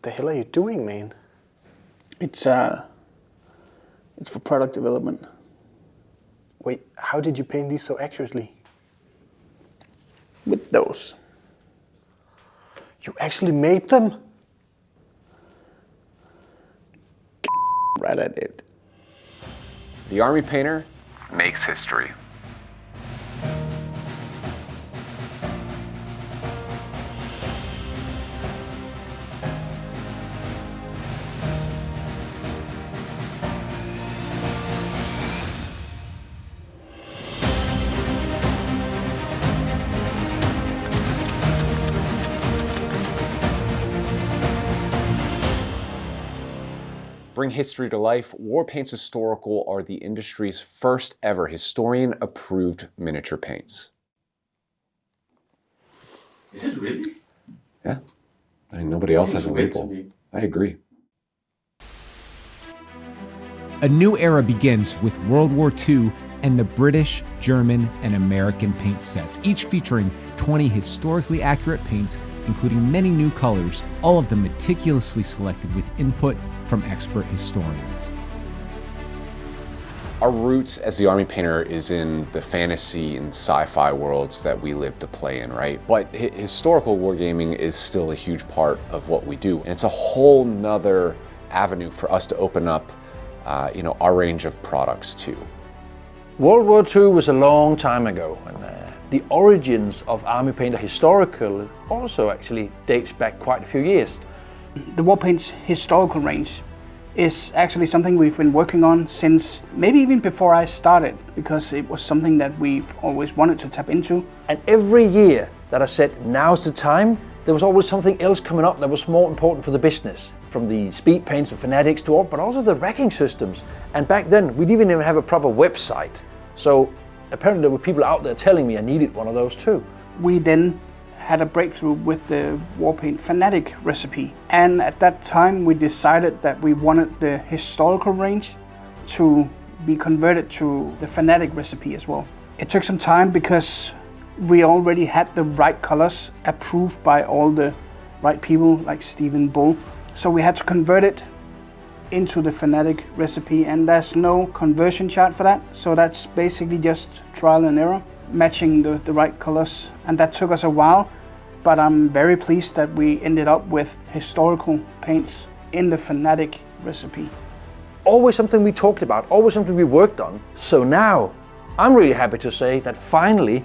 the hell are you doing, man? It's for product development. Wait, how did you paint these so accurately? With those. You actually made them? Right, I did. The Army Painter makes history. Bring history to life, Warpaints Historical are the industry's first ever historian-approved miniature paints. Is it really? Yeah. I mean, nobody else has a label. I agree. A new era begins with World War II and the British, German, and American paint sets, each featuring 20 historically accurate paints, including many new colors, all of them meticulously selected with input from expert historians. Our roots as the Army Painter is in the fantasy and sci-fi worlds that we live to play in, right? But historical wargaming is still a huge part of what we do. And it's a whole nother avenue for us to open up our range of products too. World War II was a long time ago, and the origins of Army Painter Historical also actually dates back quite a few years. The Warpaints Historical range is actually something we've been working on since maybe even before I started, because it was something that we've always wanted to tap into. And every year that I said, now's the time, there was always something else coming up that was more important for the business. From the speed paints and fanatics to all, but also the racking systems. And back then, we didn't even have a proper website. So apparently there were people out there telling me I needed one of those too. We then had a breakthrough with the Warpaint Fanatic recipe. And at that time we decided that we wanted the historical range to be converted to the Fanatic recipe as well. It took some time because we already had the right colors approved by all the right people like Stephen Bull. So we had to convert it into the Fanatic recipe, and there's no conversion chart for that. So that's basically just trial and error, matching the right colors. And that took us a while, but I'm very pleased that we ended up with historical paints in the Fanatic recipe. Always something we talked about, always something we worked on. So now, I'm really happy to say that finally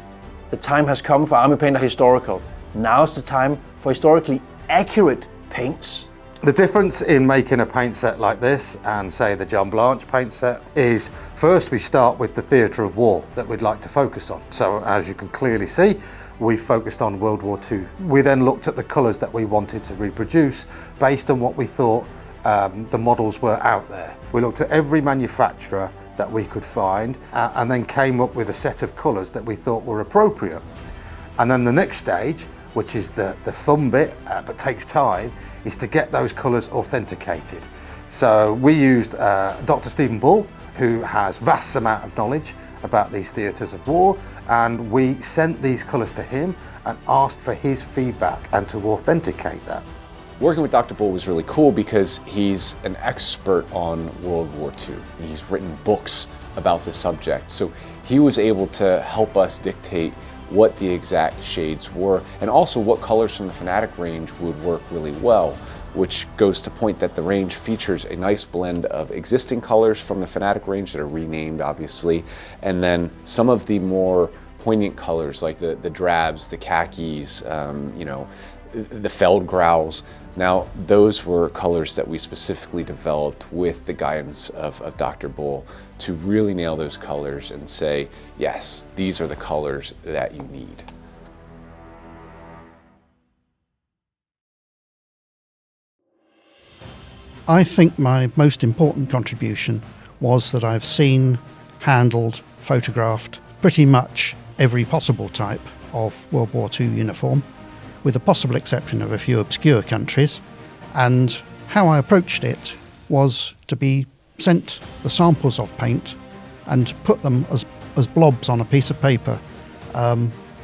the time has come for Army Painter Historical. Now's the time for historically accurate paints. The difference in making a paint set like this and say the John Blanche paint set is, first we start with the theatre of war that we'd like to focus on. So as you can clearly see, we focused on World War II. We then looked at the colours that we wanted to reproduce based on what we thought the models were out there. We looked at every manufacturer that we could find and then came up with a set of colours that we thought were appropriate. And then the next stage, which is the fun bit, but takes time, is to get those colours authenticated. So we used Dr. Stephen Bull, who has vast amount of knowledge about these theatres of war, and we sent these colours to him and asked for his feedback and to authenticate that. Working with Dr. Bull was really cool because he's an expert on World War II. He's written books about the subject, so he was able to help us dictate what the exact shades were, and also what colors from the Fanatic range would work really well, which goes to point that the range features a nice blend of existing colors from the Fanatic range that are renamed, obviously, and then some of the more poignant colors like the drabs, the khakis, the Feldgraus. Now, those were colors that we specifically developed with the guidance of Dr. Bull to really nail those colors and say, yes, these are the colors that you need. I think my most important contribution was that I've seen, handled, photographed pretty much every possible type of World War II uniform, with the possible exception of a few obscure countries, and how I approached it was to be sent the samples of paint and put them as blobs on a piece of paper,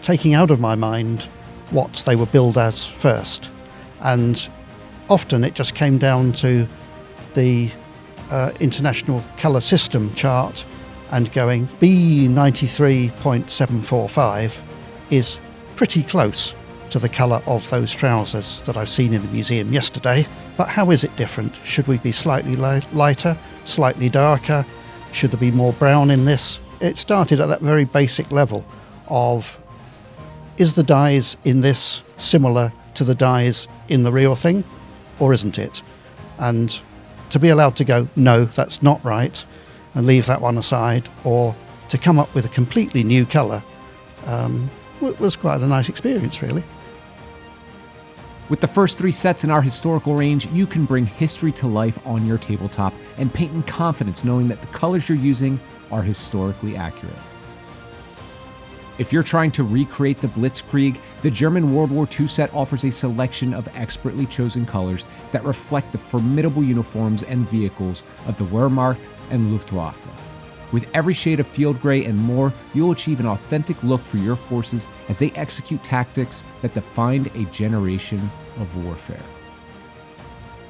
taking out of my mind what they were billed as first. And Often it just came down to the International Colour System chart and going B93.745 is pretty close to the colour of those trousers that I've seen in the museum yesterday. But how is it different? Should we be slightly lighter, slightly darker? Should there be more brown in this? It started at that very basic level of, is the dyes in this similar to the dyes in the real thing, or isn't it? And to be allowed to go, no, that's not right, and leave that one aside, or to come up with a completely new colour, was quite a nice experience, really. With the first 3 sets in our historical range, you can bring history to life on your tabletop and paint in confidence knowing that the colors you're using are historically accurate. If you're trying to recreate the Blitzkrieg, the German World War II set offers a selection of expertly chosen colors that reflect the formidable uniforms and vehicles of the Wehrmacht and Luftwaffe. With every shade of field gray and more, you'll achieve an authentic look for your forces as they execute tactics that defined a generation of warfare.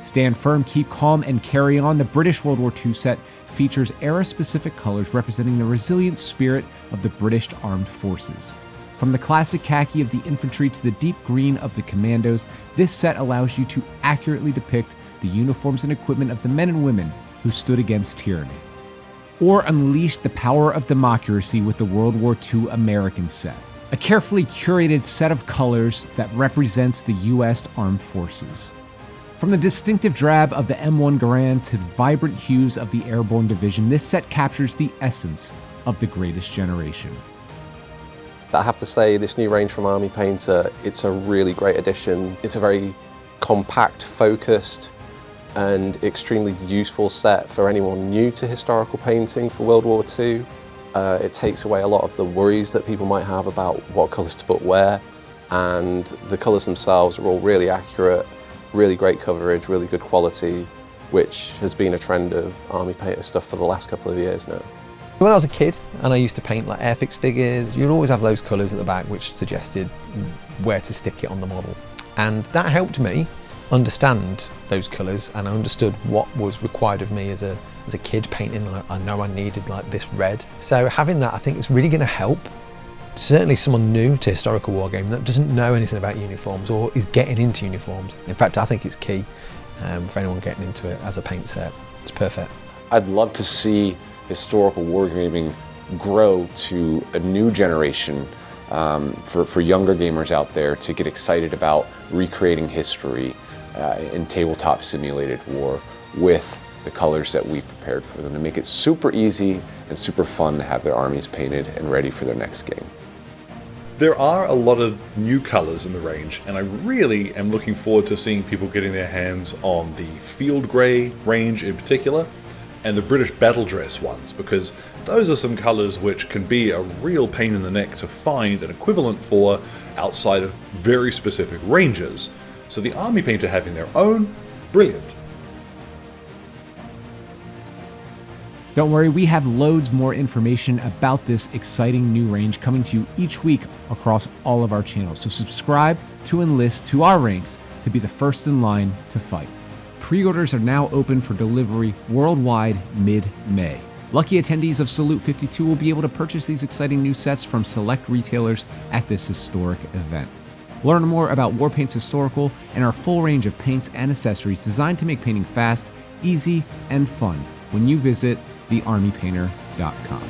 Stand firm, keep calm, and carry on. The British World War II set features era-specific colors representing the resilient spirit of the British Armed Forces. From the classic khaki of the infantry to the deep green of the commandos, this set allows you to accurately depict the uniforms and equipment of the men and women who stood against tyranny. Or unleash the power of democracy with the World War II American set, a carefully curated set of colors that represents the U.S. Armed Forces. From the distinctive drab of the M1 Garand to the vibrant hues of the Airborne Division, this set captures the essence of the greatest generation. I have to say, this new range from Army Painter, it's a really great addition. It's a very compact, focused, and extremely useful set for anyone new to historical painting for World War II. It takes away a lot of the worries that people might have about what colours to put where, and the colours themselves are all really accurate, really great coverage, really good quality, which has been a trend of Army Painter stuff for the last couple of years now. When I was a kid and I used to paint like Airfix figures, you'd always have those colours at the back which suggested where to stick it on the model. And that helped me understand those colours, and I understood what was required of me as a kid painting. I know I needed like this red. So having that, I think, is really going to help certainly someone new to historical wargaming that doesn't know anything about uniforms or is getting into uniforms. In fact, I think it's key for anyone getting into it as a paint set. It's perfect. I'd love to see historical wargaming grow to a new generation for younger gamers out there to get excited about recreating history in tabletop simulated war with the colors that we prepared for them, to make it super easy and super fun to have their armies painted and ready for their next game. There are a lot of new colors in the range, and I really am looking forward to seeing people getting their hands on the field grey range in particular, and the British battle dress ones, because those are some colors which can be a real pain in the neck to find an equivalent for outside of very specific ranges. So the Army Painter having their own, brilliant. Don't worry, we have loads more information about this exciting new range coming to you each week across all of our channels. So subscribe to enlist to our ranks to be the first in line to fight. Pre-orders are now open for delivery worldwide mid-May. Lucky attendees of Salute 52 will be able to purchase these exciting new sets from select retailers at this historic event. Learn more about Warpaints Historical and our full range of paints and accessories designed to make painting fast, easy, and fun when you visit thearmypainter.com.